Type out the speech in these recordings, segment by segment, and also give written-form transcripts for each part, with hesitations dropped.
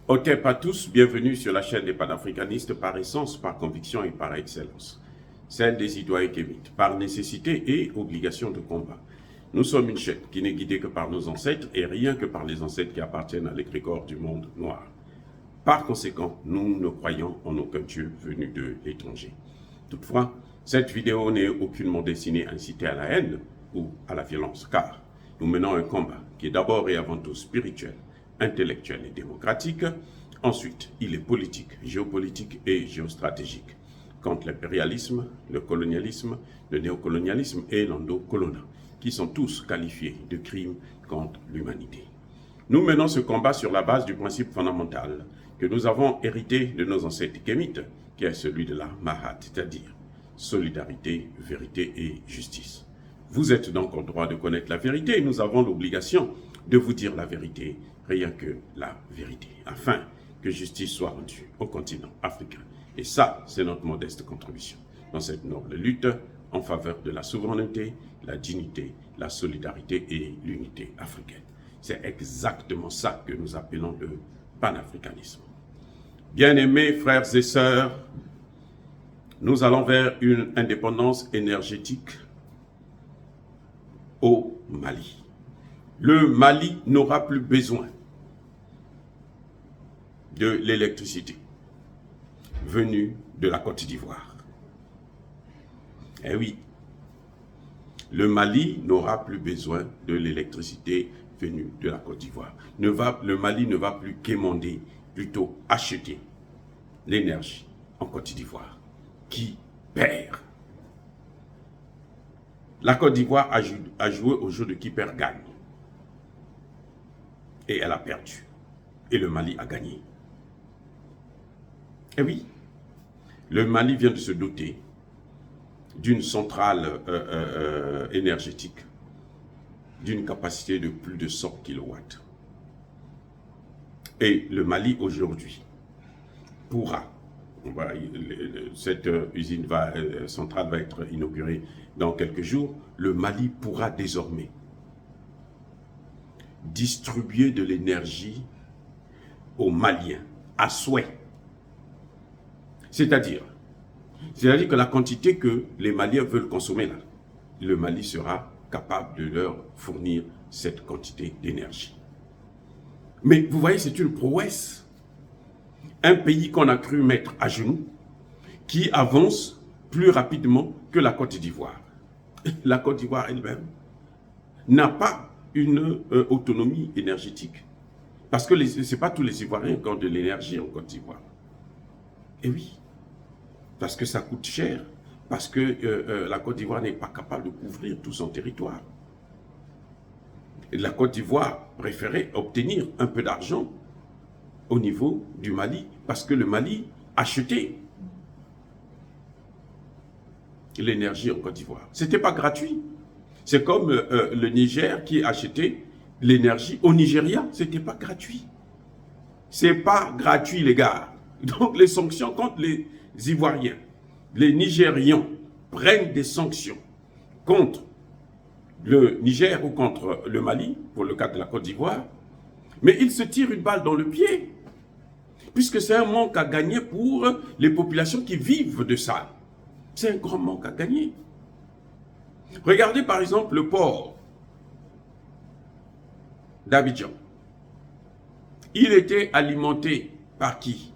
Otep à tous, bienvenue sur la chaîne des panafricanistes par essence, par conviction et par excellence. Celle des citoyens kémites, par nécessité et obligation de combat. Nous sommes une chaîne qui n'est guidée que par nos ancêtres et rien que par les ancêtres qui appartiennent à l'égrégore du monde noir. Par conséquent, nous ne croyons en aucun Dieu venu de l'étranger. Toutefois, cette vidéo n'est aucunement destinée à inciter à la haine ou à la violence, car nous menons un combat qui est d'abord et avant tout spirituel, intellectuel et démocratique. Ensuite, il est politique, géopolitique et géostratégique, contre l'impérialisme, le colonialisme, le néocolonialisme et l'endocolonat, qui sont tous qualifiés de crimes contre l'humanité. Nous menons ce combat sur la base du principe fondamental que nous avons hérité de nos ancêtres kémites, qui est celui de la Mahat, c'est-à-dire solidarité, vérité et justice. Vous êtes donc en droit de connaître la vérité et nous avons l'obligation de vous dire la vérité, rien que la vérité, afin que justice soit rendue au continent africain. Et ça, c'est notre modeste contribution dans cette noble lutte en faveur de la souveraineté, la dignité, la solidarité et l'unité africaine. C'est exactement ça que nous appelons le panafricanisme. Bien-aimés frères et sœurs, nous allons vers une indépendance énergétique au Mali. Le Mali n'aura plus besoin de l'électricité venue de la Côte d'Ivoire. Eh oui, le Mali n'aura plus besoin de l'électricité venue de la Côte d'Ivoire. Le Mali ne va plus quémander, plutôt acheter l'énergie en Côte d'Ivoire, qui perd. La Côte d'Ivoire a joué au jeu de qui perd gagne. Et elle a perdu. Et le Mali a gagné. Eh oui, le Mali vient de se doter d'une centrale énergétique d'une capacité de plus de 100 kW. Et le Mali aujourd'hui pourra, cette usine centrale va être inaugurée dans quelques jours, le Mali pourra désormais distribuer de l'énergie aux Maliens à souhait. C'est-à-dire que la quantité que les Maliens veulent consommer là, le Mali sera capable de leur fournir cette quantité d'énergie. Mais vous voyez, c'est une prouesse. Un pays qu'on a cru mettre à genoux, qui avance plus rapidement que la Côte d'Ivoire. La Côte d'Ivoire elle-même n'a pas une autonomie énergétique. Parce que ce n'est pas tous les Ivoiriens qui ont de l'énergie en Côte d'Ivoire. Et oui, parce que ça coûte cher, parce que la Côte d'Ivoire n'est pas capable de couvrir tout son territoire. Et la Côte d'Ivoire préférait obtenir un peu d'argent au niveau du Mali, parce que le Mali achetait l'énergie en Côte d'Ivoire. Ce n'était pas gratuit. C'est comme le Niger qui achetait l'énergie au Nigeria. Ce n'était pas gratuit. Ce n'est pas gratuit, les gars. Donc les sanctions contre les Ivoiriens, les Nigérians prennent des sanctions contre le Niger ou contre le Mali, pour le cas de la Côte d'Ivoire, mais ils se tirent une balle dans le pied, puisque c'est un manque à gagner pour les populations qui vivent de ça. C'est un grand manque à gagner. Regardez par exemple le port d'Abidjan. Il était alimenté par qui?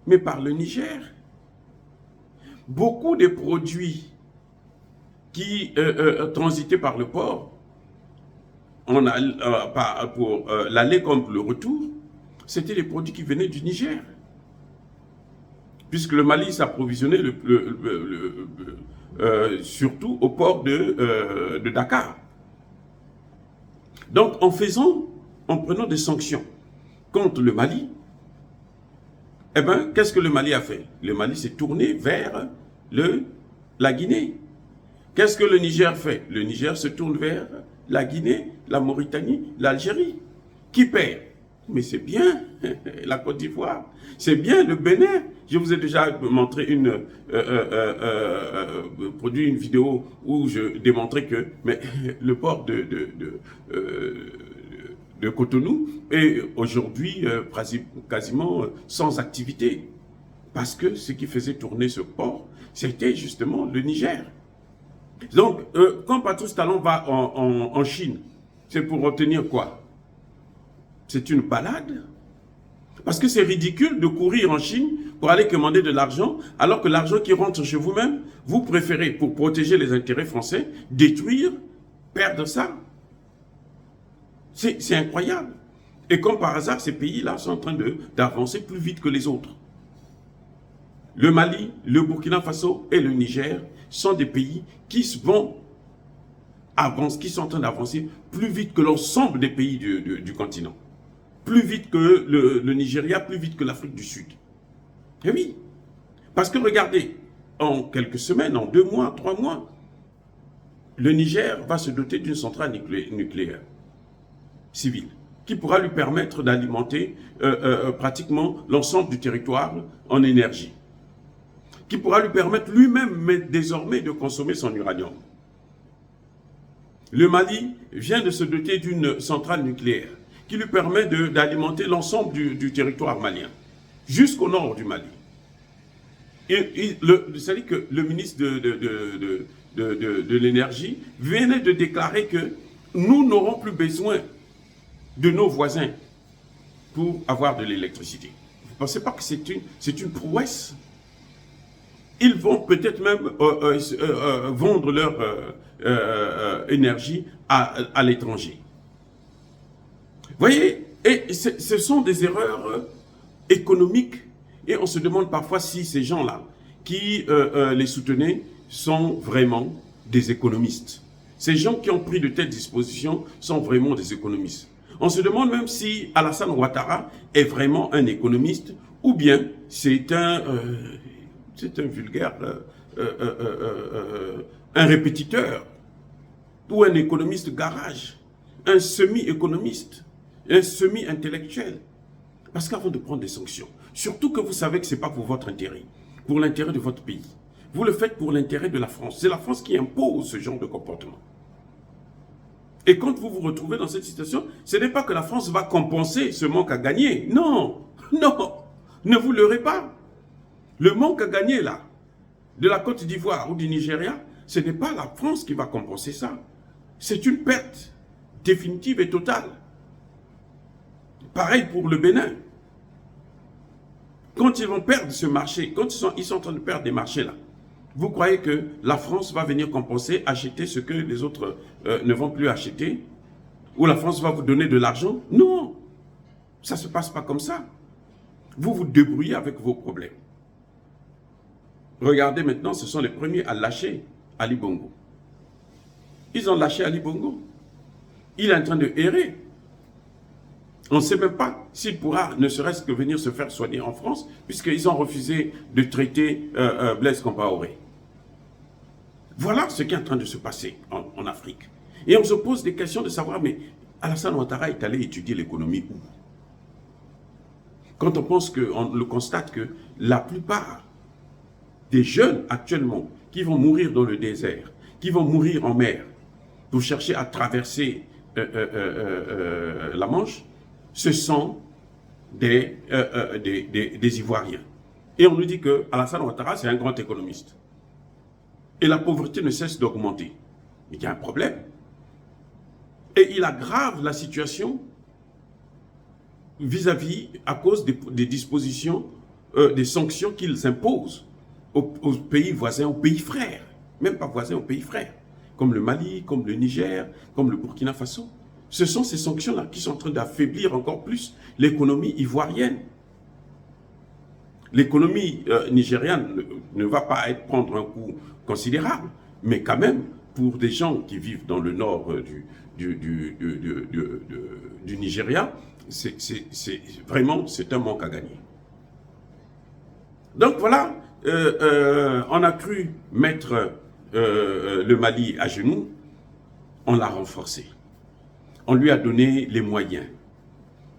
Mais par le Niger. Beaucoup de produits qui transitaient par le port, pour l'aller comme pour le retour, c'était des produits qui venaient du Niger. Puisque le Mali s'approvisionnait surtout au port de Dakar. Donc en prenant des sanctions contre le Mali, eh bien, qu'est-ce que le Mali a fait? Le Mali s'est tourné vers la Guinée. Qu'est-ce que le Niger fait? Le Niger se tourne vers la Guinée, la Mauritanie, l'Algérie. Qui perd? Mais c'est bien la Côte d'Ivoire, c'est bien le Bénin. Je vous ai déjà montré produit une vidéo où je démontrais que le port de Cotonou est aujourd'hui quasiment sans activité. Parce que ce qui faisait tourner ce port, c'était justement le Niger. Donc, quand Patrice Talon va en Chine, c'est pour obtenir quoi? C'est une balade. Parce que c'est ridicule de courir en Chine pour aller commander de l'argent, alors que l'argent qui rentre chez vous-même, vous préférez, pour protéger les intérêts français, détruire, perdre ça. C'est incroyable. Et comme par hasard, ces pays-là sont en train d'avancer plus vite que les autres. Le Mali, le Burkina Faso et le Niger sont des pays qui sont en train d'avancer plus vite que l'ensemble des pays du continent. Plus vite que le Nigeria, plus vite que l'Afrique du Sud. Et oui, parce que regardez, en quelques semaines, en 2 mois, 3 mois, le Niger va se doter d'une centrale nucléaire civile qui pourra lui permettre d'alimenter pratiquement l'ensemble du territoire en énergie, qui pourra lui permettre lui-même désormais de consommer son uranium. Le Mali vient de se doter d'une centrale nucléaire qui lui permet d'alimenter l'ensemble du territoire malien, jusqu'au nord du Mali. C'est-à-dire que le ministre de l'énergie venait de déclarer que nous n'aurons plus besoin de nos voisins pour avoir de l'électricité. Vous ne pensez pas que c'est une prouesse? Ils vont peut-être même vendre leur énergie à l'étranger. Vous voyez, et ce sont des erreurs économiques, et on se demande parfois si ces gens-là qui les soutenaient sont vraiment des économistes. Ces gens qui ont pris de telles dispositions sont vraiment des économistes. On se demande même si Alassane Ouattara est vraiment un économiste ou bien c'est un vulgaire, un répétiteur ou un économiste garage, un semi-économiste, un semi-intellectuel. Parce qu'avant de prendre des sanctions, surtout que vous savez que ce n'est pas pour votre intérêt, pour l'intérêt de votre pays, vous le faites pour l'intérêt de la France. C'est la France qui impose ce genre de comportement. Et quand vous vous retrouvez dans cette situation, ce n'est pas que la France va compenser ce manque à gagner. Non, non, ne vous leurrez pas. Le manque à gagner là, de la Côte d'Ivoire ou du Nigeria, ce n'est pas la France qui va compenser ça. C'est une perte définitive et totale. Pareil pour le Bénin. Quand ils vont perdre ce marché, quand ils sont en train de perdre des marchés là, vous croyez que la France va venir compenser, acheter ce que les autres ne vont plus acheter? Ou la France va vous donner de l'argent? Non, ça ne se passe pas comme ça. Vous vous débrouillez avec vos problèmes. Regardez maintenant, ce sont les premiers à lâcher Ali Bongo. Ils ont lâché Ali Bongo. Il est en train de errer. On ne sait même pas s'il pourra ne serait-ce que venir se faire soigner en France, puisqu'ils ont refusé de traiter Blaise Compaoré. Voilà ce qui est en train de se passer en Afrique. Et on se pose des questions de savoir, mais Alassane Ouattara est allé étudier l'économie où? Quand on le constate que la plupart des jeunes actuellement qui vont mourir dans le désert, qui vont mourir en mer pour chercher à traverser la Manche, ce sont des Ivoiriens. Et on nous dit que Alassane Ouattara, c'est un grand économiste. Et la pauvreté ne cesse d'augmenter. Mais il y a un problème. Et il aggrave la situation vis-à-vis, à cause des dispositions, des sanctions qu'ils imposent aux pays voisins, aux pays frères. Même pas voisins, aux pays frères. Comme le Mali, comme le Niger, comme le Burkina Faso. Ce sont ces sanctions-là qui sont en train d'affaiblir encore plus l'économie ivoirienne. L'économie nigériane ne va pas prendre un coup considérable, mais quand même, pour des gens qui vivent dans le nord du Nigeria, vraiment, c'est un manque à gagner. Donc voilà, on a cru mettre le Mali à genoux, on l'a renforcé. On lui a donné les moyens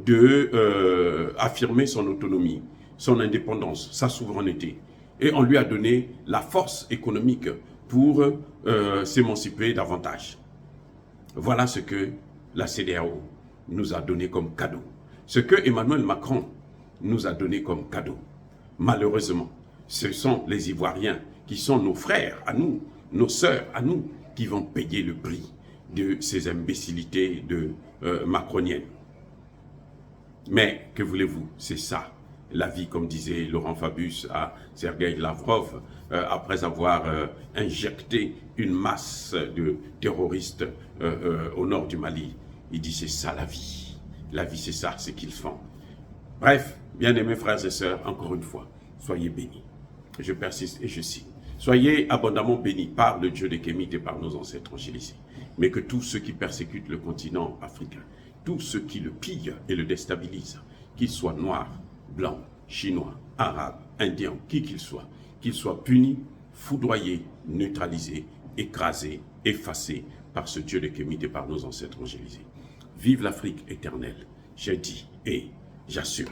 d'affirmer son autonomie, son indépendance, sa souveraineté. Et on lui a donné la force économique pour s'émanciper davantage. Voilà ce que la CEDEAO nous a donné comme cadeau. Ce que Emmanuel Macron nous a donné comme cadeau. Malheureusement, ce sont les Ivoiriens qui sont nos frères à nous, nos sœurs à nous, qui vont payer le prix de ces imbécilités macroniennes. Mais que voulez-vous, c'est ça, la vie, comme disait Laurent Fabius à Sergueï Lavrov, après avoir injecté une masse de terroristes au nord du Mali. Il dit c'est ça la vie. La vie c'est ça, c'est qu'ils font. Bref, bien-aimés frères et sœurs, encore une fois, soyez bénis. Je persiste et je signe. Soyez abondamment bénis par le Dieu des Kémites et par nos ancêtres angélisés. Mais que tous ceux qui persécutent le continent africain, tous ceux qui le pillent et le déstabilisent, qu'ils soient noirs, blancs, chinois, arabes, indiens, qui qu'ils soient punis, foudroyés, neutralisés, écrasés, effacés par ce Dieu des Kémites et par nos ancêtres angélisés. Vive l'Afrique éternelle, j'ai dit et j'assure.